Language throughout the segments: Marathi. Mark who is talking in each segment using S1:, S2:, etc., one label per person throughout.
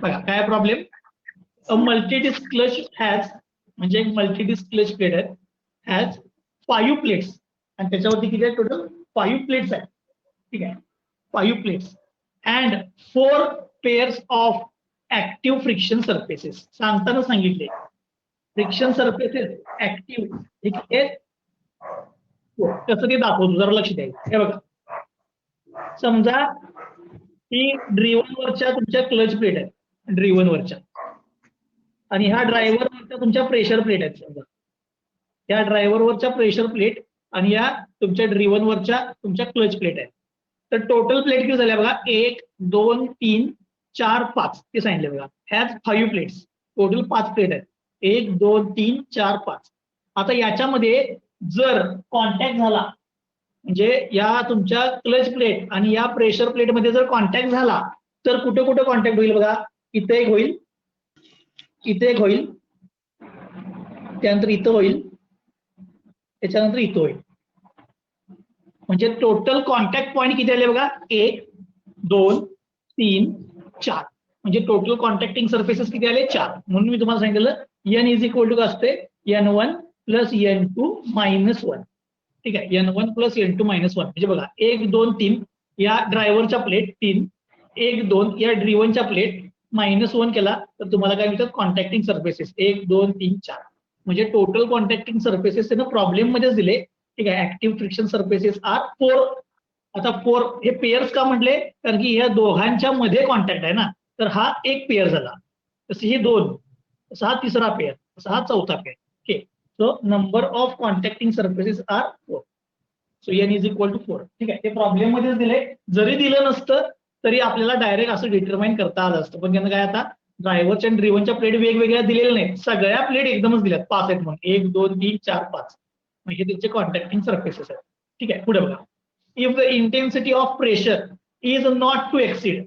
S1: बघा काय प्रॉब्लेम. अ मल्टीडिस्क क्लच हॅज, म्हणजे एक मल्टीडिस्क क्लच प्लेट आहे, हॅज 5 प्लेट्स, आणि त्याच्यावरती किती आहे टोटल 5 प्लेट्स आहे. ठीक आहे, 5 plates and 4 pairs of active friction surfaces. सांगताना सांगितले फ्रिक्शन सरफेसेस ऍक्टिव्ह, हे किती आहेत? कसं ते दाखवतो जरा लक्ष द्यायचं. हे बघा, समजा ही ड्रिव्हन वरच्या तुमच्या क्लच प्लेट आहे, ड्रिव्हन वरच्या, आणि ह्या ड्रायव्हर वरच्या तुमच्या प्रेशर प्लेट आहेत. समजा या ड्रायव्हर वरच्या प्रेशर प्लेट आणि या तुमच्या ड्रिव्हन वरच्या तुमच्या क्लच प्लेट आहेत. तर टोटल प्लेट किती झाल्या बघा, 1 2 3 4 5 ते सांगितले बघा. हॅज 5 प्लेट्स, टोटल 5 प्लेट आहेत. 1 2 3 4 5. आता याच्यामध्ये जर कॉन्टॅक्ट झाला, म्हणजे या तुमच्या क्लच प्लेट आणि या प्रेशर प्लेट मध्ये जर कॉन्टॅक्ट झाला, तर कुठे कुठे कॉन्टॅक्ट होईल बघा. इथे एक होईल, इथे एक होईल, त्यानंतर इथं होईल, त्याच्यानंतर इथं होईल. म्हणजे टोटल कॉन्टॅक्ट पॉईंट किती आले बघा, 1 2 3 4. म्हणजे टोटल कॉन्टॅक्टिंग सर्फेसेस किती आले, 4. म्हणून मी तुम्हाला सांगितलं n इज इक्वल टू काय असते, n1 प्लस n2 मायनस 1. ठीक आहे, n1 प्लस n2 मायनस 1. म्हणजे बघा 1 2 3 या ड्रायव्हरच्या प्लेट 3, 1 2 या ड्रिव्हनच्या प्लेट, मायनस 1 केला तर तुम्हाला काय मिळतात कॉन्टॅक्टिंग सर्फेसेस 1 2 3 4. म्हणजे टोटल कॉन्टॅक्टिंग सर्फेसेस त्यांना प्रॉब्लेम मध्येच दिले. ठीक आहे, ऍक्टिव्ह फ्रिक्शन सर्फेसेस आर 4. आता 4 हे पेयर्स का म्हटले, कारण की या दोघांच्या मध्ये कॉन्टॅक्ट आहे ना, तर हा एक पेयर झाला, तसे हे 2, तसा हा तिसरा पेयर, तसा हा चौथा पेयर. ठीक, so number of contacting surfaces are 4. So n is equal to 4. ठीक आहे, ते प्रॉब्लेम मध्येच दिले. जरी दिलं नसतं तरी आपल्याला डायरेक्ट असं डिटरमाइन करता आलं असतं. पण त्यांना काय, आता ड्रायव्हरच्या आणि ड्रिव्हनच्या प्लेट वेगवेगळ्या दिलेल्या नाहीत, सगळ्या प्लेट एकदमच दिल्यात, 5 आहेत म्हणून, 1 2 3 4 5. म्हणजे त्यांचे कॉन्टॅक्टिंग सर्फेसेस आहेत. ठीक आहे, पुढे बघा. If the intensity of pressure is not to exceed,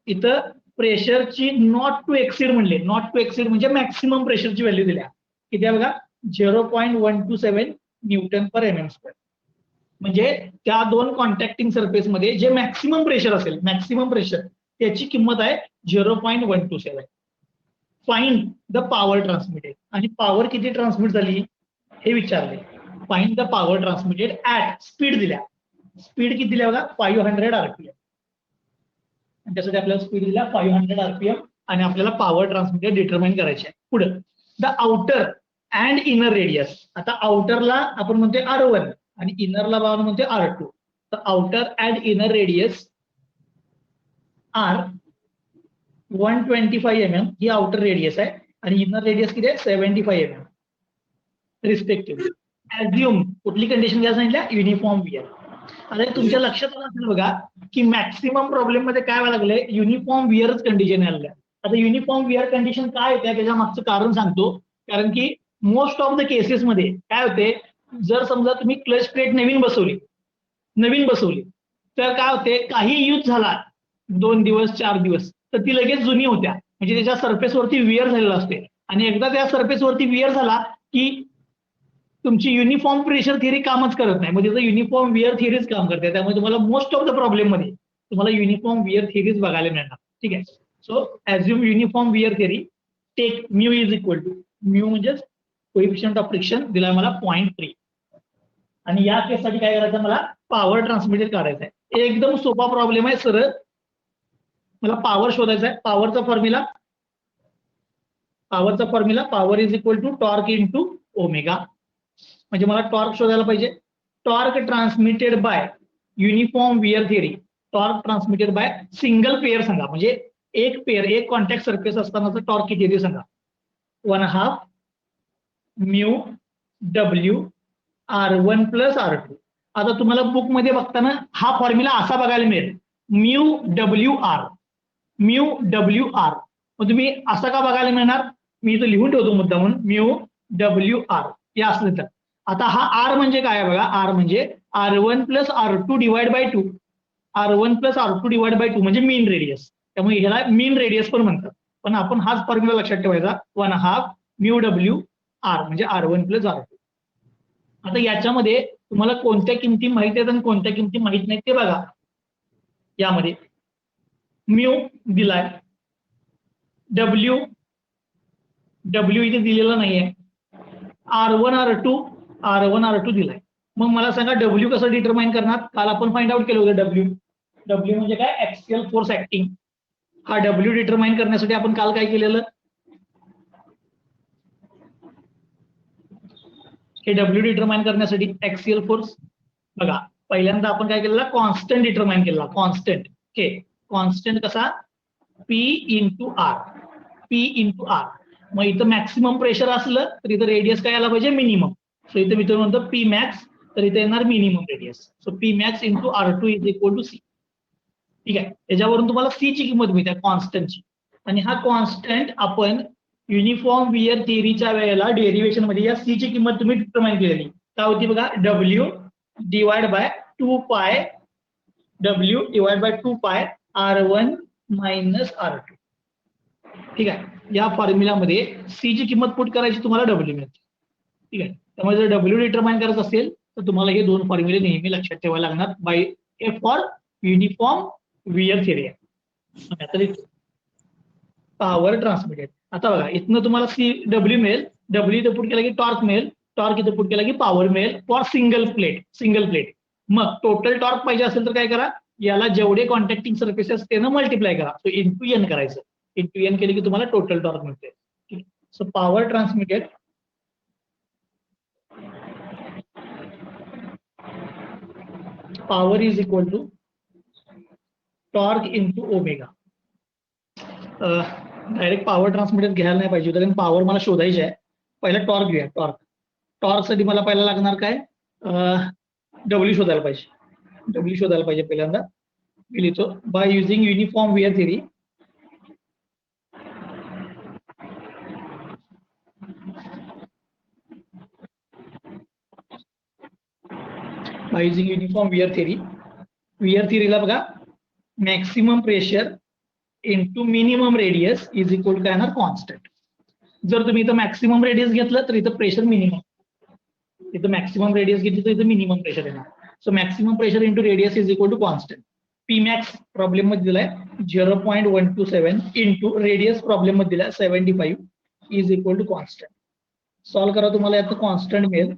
S1: इथं प्रेशरची नॉट टू एक्सीड म्हणले, नॉट टू एक्सीड म्हणजे मॅक्सिमम प्रेशरची व्हॅल्यू दिल्या. किती आहे बघा, 0.127 न्यूटन पर mm². म्हणजे त्या दोन कॉन्टॅक्टिंग सर्फेस मध्ये जे मॅक्सिमम प्रेशर असेल, मॅक्सिमम प्रेशर, त्याची किंमत आहे 0.127. फाइंड द पॉवर ट्रान्समिटेड, आणि पॉवर किती ट्रान्समिट झाली हे विचारले. Find the power transmitted at, speed दिल्या, स्पीड किती दिल्या बघा 500 RPM. आणि त्यासाठी आपल्याला स्पीड दिल्या 500 RPM, आणि आपल्याला पॉवर ट्रान्समिटेड डिटरमाइन करायचे आहे. पुढे the outer and inner radius. आता आउटरला आपण म्हणतोय R1 आणि इनरला आपण म्हणतोय R2. तर outer and inner radius are 125 mm ही आउटर रेडियस आहे, आणि इनर रेडियस किती आहे 75 mm रिस्पेक्टिव्हली. ऍज्युम, कुठली कंडिशन घ्यायला सांगितल्या, युनिफॉर्म वियर. आता तुमच्या लक्षात आलं असेल बघा की मॅक्सिमम प्रॉब्लेम मध्ये काय व्हायला लागले, युनिफॉर्म वियरच कंडिशन आल्या. आता युनिफॉर्म वियर कंडिशन काय होत्या त्याच्या मागचं कारण सांगतो. कारण की मोस्ट ऑफ द केसेस मध्ये काय होते, जर समजा तुम्ही क्लच प्लेट नवीन बसवली, तर काय होते, काही यूज झाला 2 दिवस 4 दिवस तर ती लगेच जुनी होत्या, म्हणजे त्याच्या सरफेसवरती वियर झालेला असते. आणि एकदा त्या सरफेसवरती वियर झाला की तुमची युनिफॉर्म प्रेशर थिअरी कामच करत नाही, म्हणजे युनिफॉर्म वियर थिअरीच काम करते. त्यामुळे तुम्हाला मोस्ट ऑफ द प्रॉब्लेम मध्ये तुम्हाला युनिफॉर्म वियर थिअरीज बघायला मिळणार. ठीक आहे, so assume uniform wear theory, take mu is equal to, mu म्हणजेच कोएफिशियंट ऑफ फ्रिक्शन दिलाय मला 0.3. आणि या केससाठी काय करायचं, मला पॉवर ट्रान्समिटेड काढायचं आहे. एकदम सोपा प्रॉब्लेम आहे, सरळ. मला पॉवर शोधायचा आहे. पॉवरचा formula power is equal to torque into omega. म्हणजे मला टॉर्क शोधायला पाहिजे. Torque transmitted by uniform wear theory, torque transmitted by single pair सांगा, म्हणजे एक पेयर, एक कॉन्टॅक्ट सरफेस असतानाचा टॉर्क किती ते सांगा. 1/2 mu W R1 plus R2. आता तुम्हाला बुक मध्ये बघताना हा फॉर्म्युला असा बघायला मिळेल, mu W R, mu W R. मग तुम्ही असा का बघायला मिळणार, मी इथं लिहून ठेवतो मुद्दा म्हणून, म्यू डब्ल्यू आर या असलं तर. आता हा आर म्हणजे काय बघा, आर म्हणजे R1 plus R2 divide by 2, R1 plus R2 divide by 2 म्हणजे मीन रेडियस. त्यामुळे ह्याला मीन रेडियस पण म्हणतात. पण आपण हाच फॉर्म्युला लक्षात ठेवायचा, 1/2 म्यू डब्ल्यू आर म्हणजे R1 प्लस R2. आता याच्यामध्ये तुम्हाला कोणत्या किमती माहित आहेत आणि कोणत्या किमती माहित नाहीत ते बघा. यामध्ये म्यू दिलाय डब्ल्यू इथे दिलेला नाहीये. R1 R2 दिलाय. मग मला सांगा डब्ल्यू कसं डिटरमाइन करणार? काल आपण फाइंड आउट केलं होतं डब्ल्यू म्हणजे काय? Axial force acting. हा डब्ल्यू डिटरमाइन करण्यासाठी आपण काल काय केलेलं? हे डब्ल्यू डिटरमाइन करण्यासाठी ऍक्सियल फोर्स बघा पहिल्यांदा आपण काय केलेला? कॉन्स्टंट डिटरमाइन केलेला. कॉन्स्टंट. ओके, कॉन्स्टंट कसा? P into R. मग इथं मॅक्सिमम प्रेशर असलं तर इथं रेडियस काय आला पाहिजे? मिनिमम. सो इथं मित्र म्हणतो पी मॅक्स, तर इथे येणार minimum radius. So P max into R2 is equal to C. ठीक आहे, याच्यावरून तुम्हाला सी ची किंमत मिळते कॉन्स्टंटची. आणि हा कॉन्स्टंट आपण युनिफॉर्म वियर थिअरीच्या वेळेला डेरिव्हेशन मध्ये या सी ची किंमत तुम्ही डिटरमाइन केलेली. काय होती बघा? W divide by 2 pi R1 minus R2. ठीक आहे, या फॉर्म्युलामध्ये सी ची किंमत पुट करायची, तुम्हाला डब्ल्यू मिळते. ठीक आहे, त्यामुळे जर डब्ल्यू डिटरमाइन करायचं असेल तर तुम्हाला हे दोन फॉर्म्युले नेहमी लक्षात ठेवायला लागणार. By a for uniform wear theory. Power transmitted. आता बघा इथनं तुम्हाला सी डब्ल्यू मिळेल. डब्ल्यू इथं पुट केला की टॉर्क मिळेल. टॉर्क इथं पुट केला की पॉवर मिळेल फॉर सिंगल प्लेट. मग टोटल टॉर्क पाहिजे असेल तर काय करा? याला जेवढे कॉन्टॅक्टिंग सर्फेसेस त्यानं मल्टिप्लाय करा. सो इंटू एन करायचं. इंटू एन केले की तुम्हाला टोटल टॉर्क मिळते. So power transmitted power is equal to torque into omega. Direct power transmitted घ्यायला नाही पाहिजे, कारण पॉवर मला शोधायची आहे. पहिला टॉर्क घेऊया. टॉर्क साठी मला पहिला लागणार काय? डब्ल्यू शोधायला पाहिजे. पहिल्यांदा मी लिहितो by using uniform wear theory. By using uniform wear थिअरीला बघा maximum pressure into minimum radius is equal to काय येणार? कॉन्स्टंट. जर तुम्ही इथं मॅक्सिमम रेडियस घेतलं तर इथं प्रेशर मिनिमम. इथं मॅक्सिमम रेडियस घेतली तर इथं मिनिमम प्रेशर येणार. So maximum pressure into radius is equal to constant. P max problem मध्ये दिलाय 0.127 इंटू रेडियस प्रॉब्लेम मध्ये दिलाय 75 is equal to constant. Solve करा, तुम्हाला याचं कॉन्स्टंट मिळेल.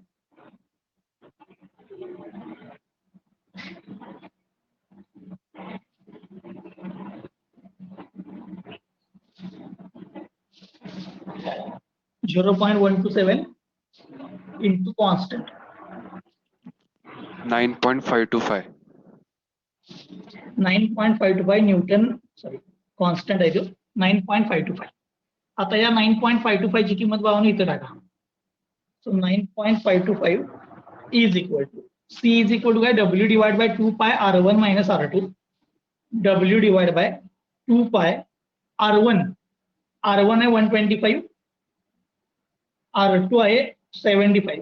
S1: .127 into constant
S2: 9.525
S1: newton. Sorry, constant आहे तो 9.525. आता या 9.525 ची किंमत भावाने इथे टाका. So 9.525 is equal to C is equal to काय? W divide by 2 pi R1 minus R2. W divide by 2 pi R1 आहे 125, R2 आहे 75.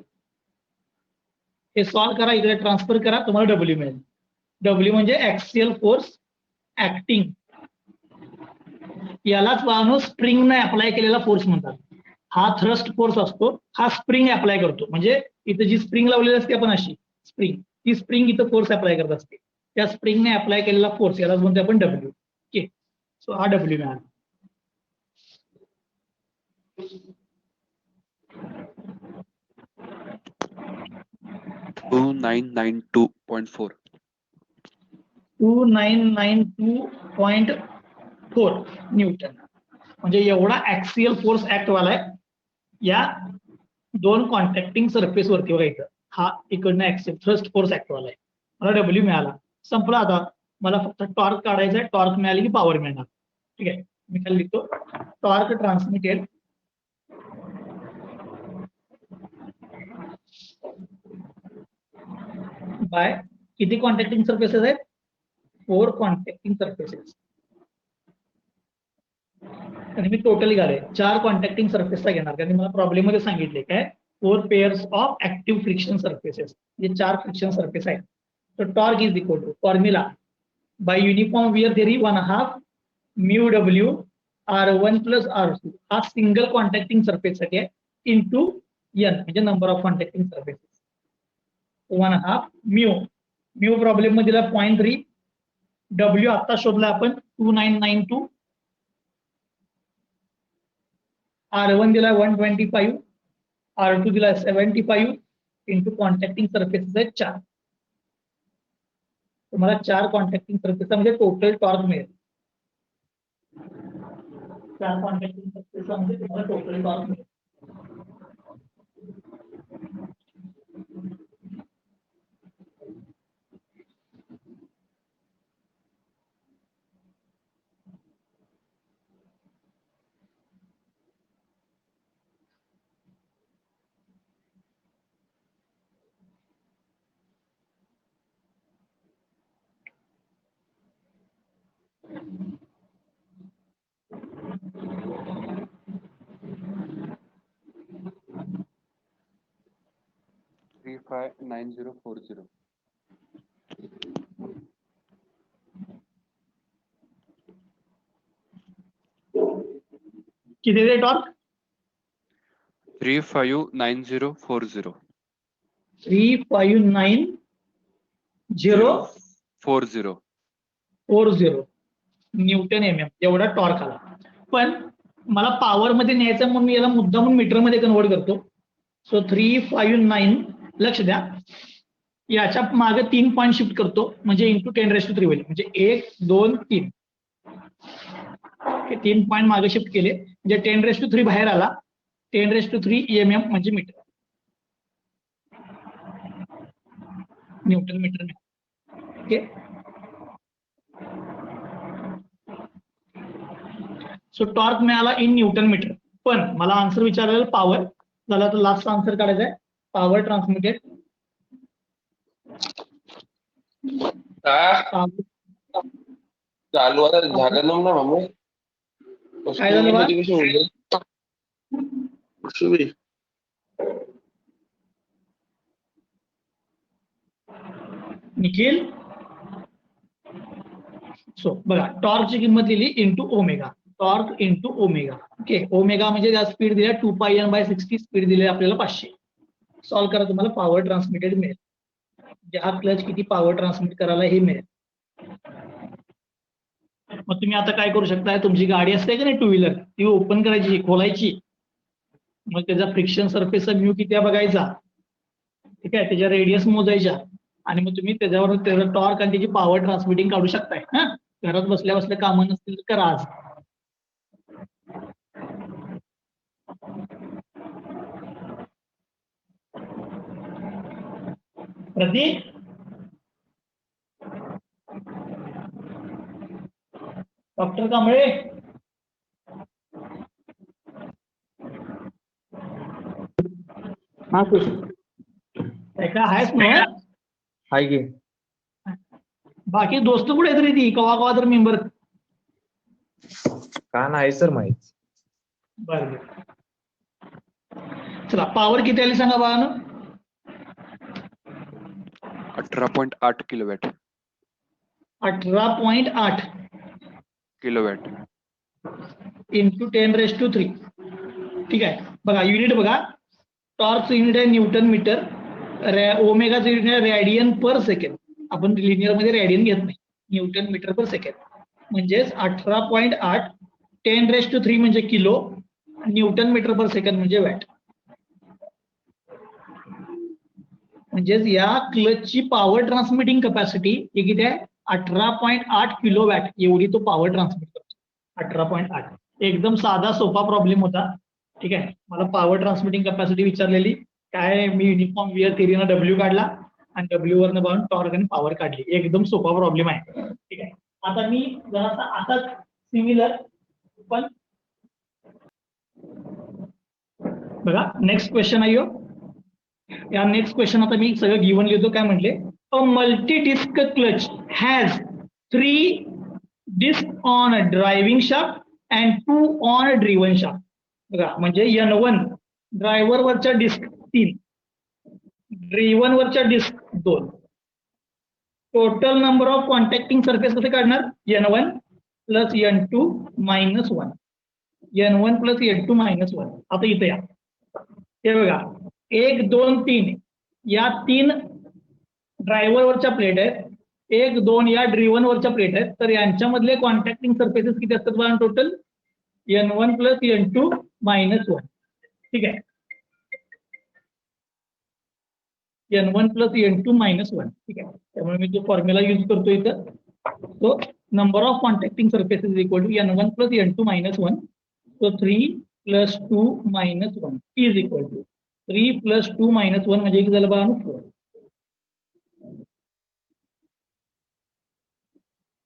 S1: हे सॉल्व्ह करा, इकडे ट्रान्सफर करा, तुम्हाला डब्ल्यू मिळेल. डब्ल्यू म्हणजे ऍक्सियल फोर्स ऍक्टिंग. यालाच वाहनो स्प्रिंगने अप्लाय केलेला फोर्स म्हणतात. हा थ्रस्ट फोर्स असतो, हा स्प्रिंग अप्लाय करतो. म्हणजे इथं जी स्प्रिंग लावलेली असते आपण अशी स्प्रिंग, ती स्प्रिंग इथं फोर्स अप्लाय करत असते. त्या स्प्रिंगने अप्लाय केलेला फोर्स यालाच म्हणतो आपण डब्ल्यू. ओके, सो हा डब्ल्यू मिळाला.
S2: $2992.4
S1: 2992.4 न्यूटन. म्हणजे एवढा ऍक्सियल फोर्स ऍक्ट वालाय या दोन कॉन्टॅक्टिंग सरफेस वरती. बघा इथं हा इकडनं ऍक्सियल थ्रस्ट फोर्स ऍक्ट वालाय. मला डब्ल्यू मिळाला. संपला. आता मला फक्त टॉर्क काढायचा आहे. टॉर्क मिळाली की पॉवर मिळणार. ठीक आहे, मी खाली लिहितो टॉर्क ट्रान्समिटेड बाय किती कॉन्टॅक्टिंग सरफेसेस आहेत? 4 कॉन्टॅक्टिंग सरफेसेस. आणि मी टोटली घाले 4 कॉन्टॅक्टिंग सरफेसला घेणार, कारण मला प्रॉब्लेम मध्ये सांगितले काय 4 pairs of active friction surfaces. हे 4 फ्रिक्शन सरफेस आहेत. तर torque is equal to formula by uniform wear theory 1/2 mu W R1 plus R2 हा सिंगल कॉन्टॅक्टिंग सरफेस साठी आहे इंटू एन म्हणजे number of contacting surfaces. 1/2 mu problem मध्ये दिला 0.3. डब्ल्यू आता शोधला आपण 2992 R1 दिला 125, R2 दिला 75 इंटू कॉन्टॅक्टिंग सरफेसेस आहेत 4. तुम्हाला 4 कॉन्टॅक्टिंग सरफेस म्हणजे टोटल टॉर्क मिळेल. 4 कॉन्टॅक्टिंग सरफेस म्हणजे तुम्हाला टोटल टॉर्क मिळेल.
S2: Three five 9040.
S1: किती आहे टॉर्क?
S2: 35940.
S1: 35940
S2: 40.
S1: न्यूटन MM एवढा टॉर्क आला. पण मला पॉवर मध्ये न्यायचं म्हणून मी याला मुद्दामून मीटर मध्ये कन्वर्ट करतो. सो 359 लक्ष द्या, याच्या मागे 3 पॉईंट शिफ्ट करतो म्हणजे इंटू 10⁻³ होईल. म्हणजे 1 2 3 हे 3 पॉईंट मागे शिफ्ट केले म्हणजे 10⁻³ बाहेर आला. 10⁻³ MM म्हणजे metre, newton metre. Okay, so torque मिळाला इन न्यूटन मीटर. पण मला आन्सर विचारायला पॉवर झाला, तर लास्ट आन्सर काढायचा आहे पॉवर ट्रान्समिटेड.
S3: चालू आता झालं ना मम्मी.
S1: काय झालं बा? निखिल, सो बघा टॉर्कची किंमत लिहिली into omega. Torque into omega. Okay, omega म्हणजे त्या स्पीड दिल्या 2πn/60, स्पीड दिली आपल्याला 500. सॉल्व्ह करा, तुम्हाला पॉवर ट्रान्समिटेड मिळेल. म्हणजे हा क्लच किती पॉवर ट्रान्समिट करायला हे मिळेल. मग तुम्ही आता काय करू शकता, तुमची गाडी असते का नाही टू व्हीलर, ती ओपन करायची, खोलायची, मग त्याचा फ्रिक्शन सरफेसचा म्यू किती बघायचा, ठीक आहे, त्याच्या रेडियस मोजायच्या, आणि मग तुम्ही त्याच्यावर त्याचा टॉर्क आणि त्याची पॉवर ट्रान्समिटिंग काढू शकताय. हा, घरात बसल्या बसल्या कामं नसतील तर करा आज. प्रतीक, डॉक्टर कांबळे,
S4: हा सर.
S1: काय आहेस ना?
S4: हाय गे.
S1: बाकी दोस्त कुठे तरी ती कवा कवा तर मेंबर?
S4: का नाही सर माहित.
S1: बरं, चला पॉवर किती आली सांगा बाळानो?
S2: 18.8 किलोवॅट.
S1: 18.8
S2: kilowatt
S1: into 10⁻³. ठीक आहे, बघा युनिट बघा, टॉर्कचं युनिट आहे न्यूटन मीटर, ओमेगाचं युनिट आहे रॅडियन पर सेकंड. आपण लिनियर मध्ये रॅडियन घेत नाही, न्यूटन मीटर पर सेकंड. म्हणजेच 18.8 10⁻³ म्हणजे किलो, न्यूटन मीटर पर सेकंड म्हणजे वॅट. म्हणजेच या क्लचची पॉवर ट्रान्समिटिंग कॅपॅसिटी ही किती आहे? 18.8 किलोवॅट एवढी तो पॉवर ट्रान्समिट करतो. 18.8. एकदम साधा सोपा प्रॉब्लेम होता. ठीक आहे, मला पॉवर ट्रान्समिटिंग कॅपॅसिटी विचारलेली, काय मी युनिफॉर्म विअर थिअरीनं W काढला आणि W वरनं पाहून टॉर्क आणि पॉवर काढली. एकदम सोपा प्रॉब्लेम आहे. ठीक आहे, आता मी जरासा असाच सिमिलर पण बघा नेक्स्ट क्वेश्चन आहे. या नेक्स्ट क्वेश्चन आता मी सगळं गिवन लिहितो. काय म्हटले? A multi disc clutch has 3 disc on driving shaft and 2 on driven shaft. बघा म्हणजे N1 ड्रायव्हर वरच्या डिस्क 3, ड्रिव्हन वरच्या disc 2. Total number of contacting surface कसे काढणार? N1 plus N2 minus 1. N1 plus N2 minus 1. आता इथे या, हे बघा 1 2 3 या 3 ड्रायव्हरवरच्या प्लेट आहेत, 1 2 या ड्रिव्हन वरच्या प्लेट आहेत. तर यांच्यामधले कॉन्टॅक्टिंग सरफेसेस किती असतात बघा total? N1 plus N2 minus 1. ठीक आहे. N1 plus N2 minus 1. ठीक आहे. त्यामुळे मी जो फॉर्म्युला यूज करतो इथं, तो number of contacting surfaces is equal to N1 plus N2 minus 1. So 3 plus 2 minus 1 is equal to 3 plus 2 minus 1 म्हणजे झालं बघा 4.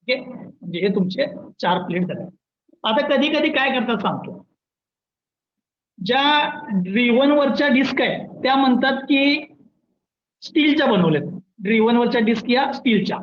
S1: ओके, म्हणजे हे तुमचे 4 प्लेट झाले. आता कधी कधी काय करतात सांगतो. ज्या ड्रिव्हन वरच्या डिस्क आहे त्या म्हणतात की स्टीलच्या बनवल्यात. ड्रिव्हन वरच्या डिस्क या स्टीलच्या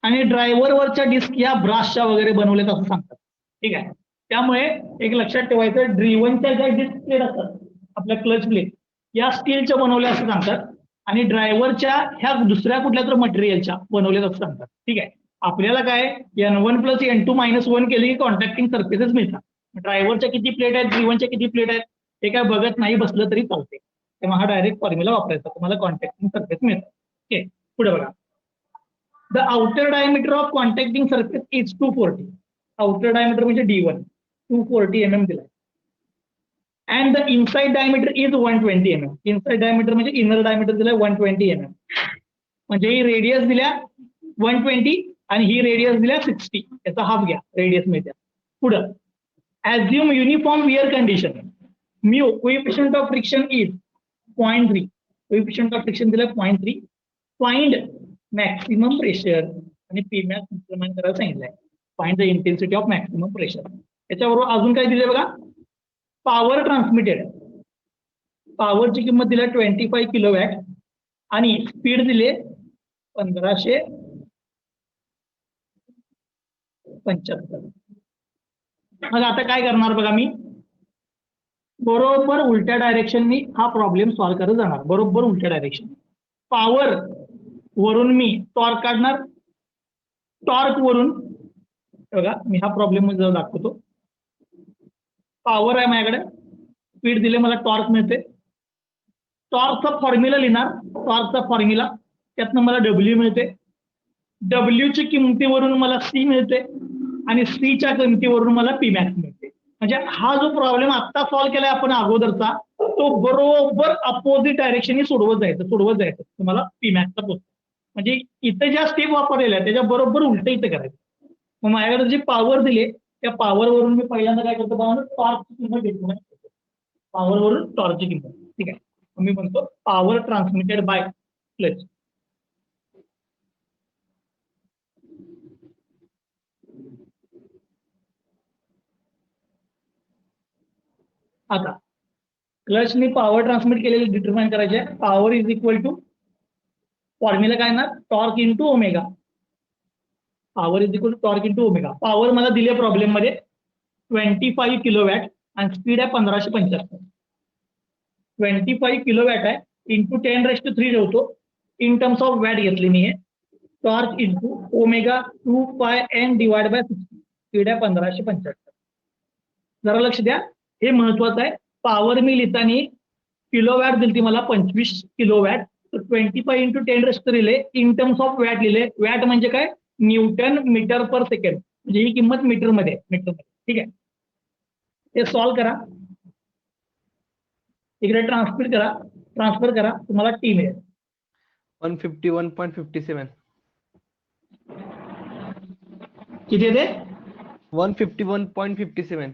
S1: आणि ड्रायव्हर वरच्या डिस्क या ब्रासच्या वगैरे बनवल्यात असं सांगतात. ठीक आहे. त्यामुळे एक लक्षात ठेवायचं, ड्रिव्हनच्या ज्या डिस्क प्लेट असतात आपल्या क्लच प्लेट या स्टीलच्या बनवल्या असं सांगतात आणि ड्रायव्हरच्या ह्या दुसऱ्या कुठल्या तर मटेरियलच्या बनवल्यात असं सांगतात. ठीक आहे. आपल्याला काय N1 प्लस N2 मायनस 1 केले की कॉन्टॅक्टिंग सरफेसेस मिळतात. ड्रायव्हरच्या किती प्लेट आहेत, ड्रिव्हनच्या किती प्लेट आहेत हे काय बघत नाही बसलं तरी चालते. तेव्हा हा डायरेक्ट फॉर्म्युला वापरायचा, तुम्हाला कॉन्टॅक्टिंग सरफेस मिळतात. ओके, पुढे बघा. The outer diameter of contacting surface is 240. Outer diameter म्हणजे D1 240 mm दिलाय. And the inside diameter is 120 mm. Inside diameter म्हणजे इनर डायमीटर दिलाय 120 mm. म्हणजे ही रेडियस दिल्या 120 आणि ही रेडियस दिल्या 60. याचा हाफ घ्या, रेडियस मिळते. पुढं assume uniform wear condition. Mu coefficient of friction is 0.3. Coefficient of friction दिलाय 0.3. फाइंड मॅक्सिमम प्रेशर आणि Pmax डिटरमाइन करायला सांगितलंय. Find the intensity of maximum pressure. याच्याबरोबर अजून काय दिले बघा, पॉवर ट्रान्समिटेड. पॉवरची किंमत दिली 25 किलोवॅट आणि स्पीड दिले 1575. मग आता काय करणार बघा, मी बरोबर उलट्या डायरेक्शननी हा प्रॉब्लेम सॉल्व्ह करत जाणार. बरोबर उलट्या डायरेक्शन. पॉवर वरून मी टॉर्क काढणार, टॉर्क वरून बघा मी हा प्रॉब्लेम मध्ये जाऊन दाखवतो. पॉवर आहे माझ्याकडे, स्पीड दिले मला टॉर्क मिळते. टॉर्कचा फॉर्म्युला लिहिणार, टॉर्कचा फॉर्म्युला त्यातनं मला W मिळते. डब्ल्यूची किमतीवरून मला C मिळते आणि Cच्या किमतीवरून मला Pmax मिळते. म्हणजे हा जो प्रॉब्लेम आता सॉल्व्ह केलाय आपण अगोदरचा, तो बरोबर अपोजिट डायरेक्शननी सोडवत जायचं तुम्हाला Pmaxचा पोहोचतो. म्हणजे इथे ज्या स्टेप वापरलेल्या त्याच्या बरोबर उलट इथे करायचं. मग माझ्याकडे जी पॉवर दिली त्या पॉवर वरून मी पहिल्यांदा काय करतो बघा, टॉर्कची किंमत घेतो. पॉवर वरून टॉर्कची किंमत. ठीक आहे. मी म्हणतो पॉवर ट्रान्समिटेड बाय क्लच. आता क्लचनी पॉवर ट्रान्समिट केलेली डिटरमाइन करायचे. Power is equal to formula काय ना, torque into omega. Power is equal to torque into omega. Power मला दिले प्रॉब्लेम मध्ये 25 किलोवॅट आणि स्पीड आहे 1575. 25 किलोवॅट आहे इंटू 10⁻³ ठेवतो. इन टर्म्स ऑफ वॅट घेतली मी. Torque into omega 2πn divide by 60. Speed आहे 1575. जरा लक्ष द्या, हे महत्वाचं आहे. पॉवर मी लिहिताना किलोवॅट दिली मला 25 किलोवॅट. 25 इंटू 10⁻³ लिहिले. इन टर्म्स ऑफ वॅट लिहिले. वॅट म्हणजे काय, न्यूटन मीटर पर सेकंड. म्हणजे ही किंमत मीटरमध्ये. ठीक आहे. ते सॉल्व्ह करा, इकडे ट्रान्सफर करा, तुम्हाला T मिळेल
S5: 151.57.
S1: किती येते
S5: 151.57.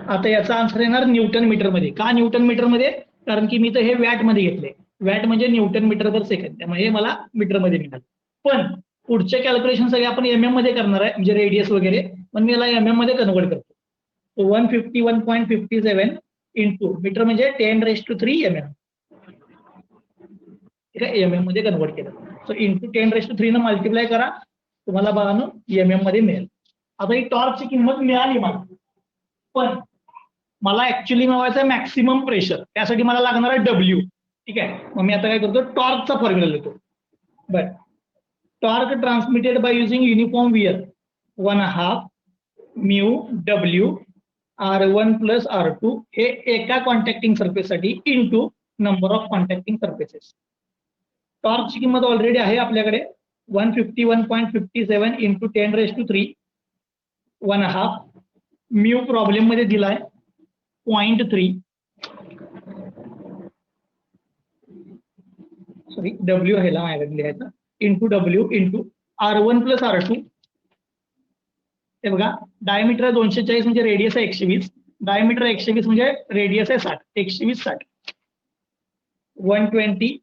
S1: आता याचा आन्सर येणार न्यूटन मीटर मध्ये. का न्यूटन मीटर मध्ये, कारण की मी तर हे वॅट मध्ये घेतले. वॅट म्हणजे न्यूटन मीटर पर सेकंड, त्यामुळे हे मला मीटर मध्ये मिळालं. पण पुढचे कॅल्क्युलेशन सगळे आपण MM मध्ये करणार आहे, म्हणजे रेडियस वगैरे. पण मी याला MM मध्ये कन्वर्ट करतो. 151.57 इंटू मीटर म्हणजे 10⁻³ mm. ठीक आहे, MM मध्ये कन्वर्ट केलं. सो इंटू 10⁻³ न मल्टिप्लाय करा, तुम्हाला बघा ना MM मध्ये मिळेल. आता ही टॉर्कची किंमत मिळाली मला, पण मला ऍक्च्युअली मिळवायचं मॅक्सिमम प्रेशर. त्यासाठी मला लागणार आहे W. ठीक आहे. मग मी आता काय करतो, टॉर्कचा फॉर्म्युला लिहितो. बरं, torque transmitted by using uniform wear 1/2 mu W R1 plus R2 हे एका कॉन्टॅक्टिंग सरफेस साठी into number of contacting surfaces. टॉर्कची किंमत ऑलरेडी आहे आपल्याकडे 151.57 इंटू 10⁻³ 1/2 म्यू प्रॉब्लेम मध्ये दिलाय 0.3 सॉरी डब्ल्यू आहे माझ्याकडे लिहायचं into W into R1 plus R2 हे बघा डायमीटर 240 म्हणजे रेडियस आहे 120 डायमीटर 120 म्हणजे रेडियस आहे 60 120 60 120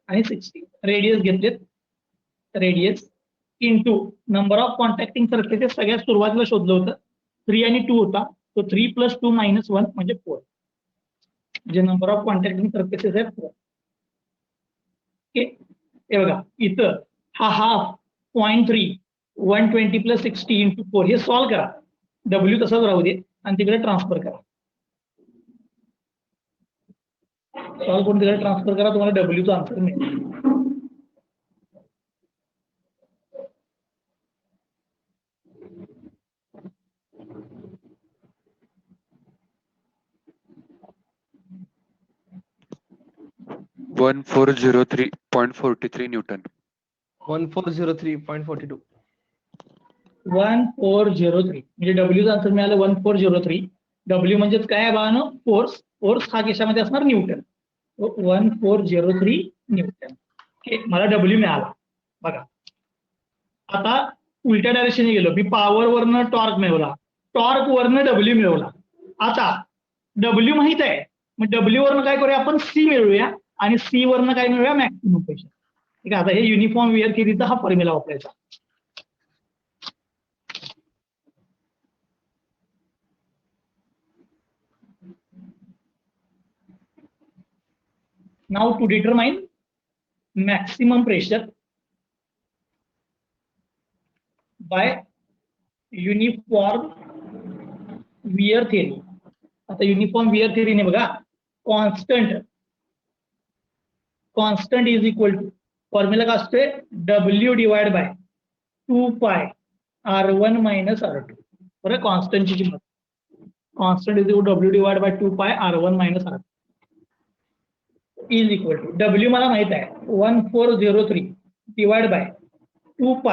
S1: आणि 60 रेडियस घेतलेत radius into number of contacting surfaces सगळ्यात सुरुवातीला शोधलं होतं 3 आणि 2 होता तो 3 + 2 - 1 म्हणजे 4 म्हणजे नंबर ऑफ कॉन्टॅक्टिंग सरफेसेस आहे 4 ओके हे बघा इथं हा हाफ 0.3 120 + 60 × 4 हे सॉल्व करा डब्ल्यू तसाच राहू दे आणि तिकडे ट्रान्सफर करा सॉल्व करून तिकडे ट्रान्सफर करा तुम्हाला डब्ल्यूचा आन्सर मिळेल
S2: 1403.43 न्यूटन
S4: 1403.42
S1: 1403 म्हणजे डब्ल्यूचं आन्सर मिळालं 1403 डब्ल्यू म्हणजेच काय आहे बाळानो फोर्स फोर्स हा कशामध्ये असणार न्यूटन 1403 न्यूटन ओके मला डब्ल्यू मिळाला बघा आता उलट्या डायरेक्शनने गेलो मी पॉवर वरनं टॉर्क मिळवला टॉर्क वरनं डब्ल्यू मिळवला आता डब्ल्यू माहित आहे मग डब्ल्यू वरनं काय करूया आपण सी मिळवूया आणि सी वरनं काय मिळूया मॅक्सिमम प्रेशर ठीक आहे आता हे युनिफॉर्म वेअर थिअरीचा हा फॉर्म्युला वापरायचा now to determine maximum pressure by uniform wear theory आता युनिफॉर्म वेअर थिअरीने बघा constant is equal to formula काय असतोय W divide by 2π R1 - R2 बरं कॉन्स्टंटची किंमत constant is equal W divide by 2π R1 - R2 is equal to W मला माहित आहे 1403 डिवाइड बाय 2π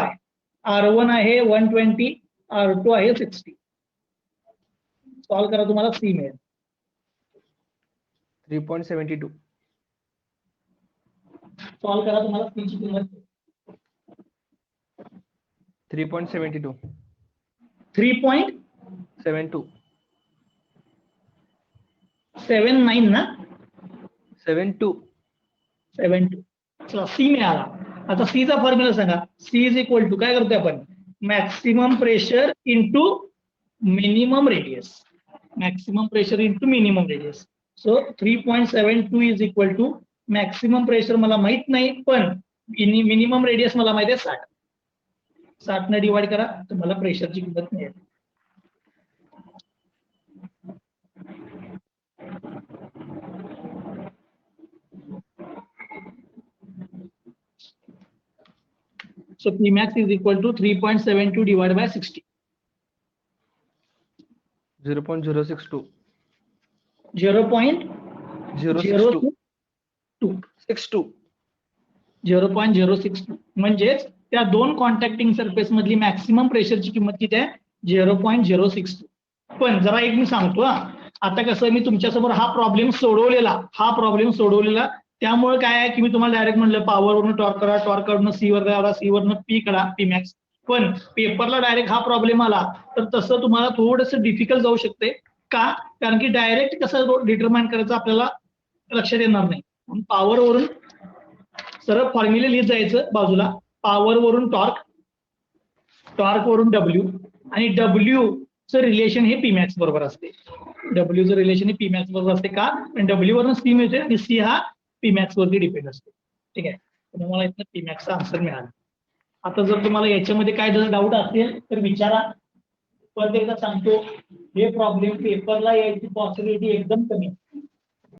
S1: R1 आहे 120 R2 आहे 60 सॉल्व करा तुम्हाला सी मिळेल
S4: 3.72
S1: सॉल्व करा तुम्हाला सी ची किंमत
S4: 3.72
S1: 3.79
S4: 72
S1: ना
S4: 72
S1: चला सी मिळाला आता सी चा फॉर्म्युला सांगा सी इज इक्वल टू काय करतोय आपण maximum pressure into minimum radius maximum pressure into minimum radius so 3.72 is equal to maximum pressure मला माहित नाही पण मिनिमम रेडियस मला माहिती आहे 60 ने डिवाइड करा तुम्हाला प्रेशरची किंमत मिळेल So Pmax is equal to 3.72 divided by 60.
S4: 0.062
S1: 0.062 0.062 म्हणजेच त्या दोन कॉन्टॅक्टिंग सरफेस मधली मॅक्सिमम प्रेशरची किंमत किती आहे 0.062 पण जरा एक मी सांगतो आता कसं मी तुमच्यासमोर हा प्रॉब्लेम सोडवलेला त्यामुळे काय आहे की मी तुम्हाला डायरेक्ट म्हणलं पॉवर वरून टॉर्क करा टॉर्क वरून सी वर करा सी वरनं पी करा पी मॅक्स पण पेपरला डायरेक्ट हा प्रॉब्लेम आला तर तसं तुम्हाला थोडंसं डिफिकल्ट जाऊ शकते का कारण की डायरेक्ट कसं डिटरमाइन करायचं आपल्याला लक्षात येणार नाही पॉवर वरून सरळ फॉर्म्युला लिहित जायचं बाजूला पॉवर वरून टॉर्क वरून डब्ल्यू आणि डब्ल्यू चं रिलेशन हे पी मॅक्स बरोबर असते डब्ल्यूचं रिलेशन हे पी मॅक्स बरोबर असते का डब्ल्यू वरून सी मिळते आणि सी हा पी मॅक्स वरती डिपेंड असते ठीक आहे तुम्हाला इथं पी मॅक्सचा आन्सर मिळाला आता जर तुम्हाला याच्यामध्ये काय जर डाऊट असेल तर विचारा परत एकदा सांगतो हे प्रॉब्लेम पेपरला यायची पॉसिबिलिटी एकदम कमी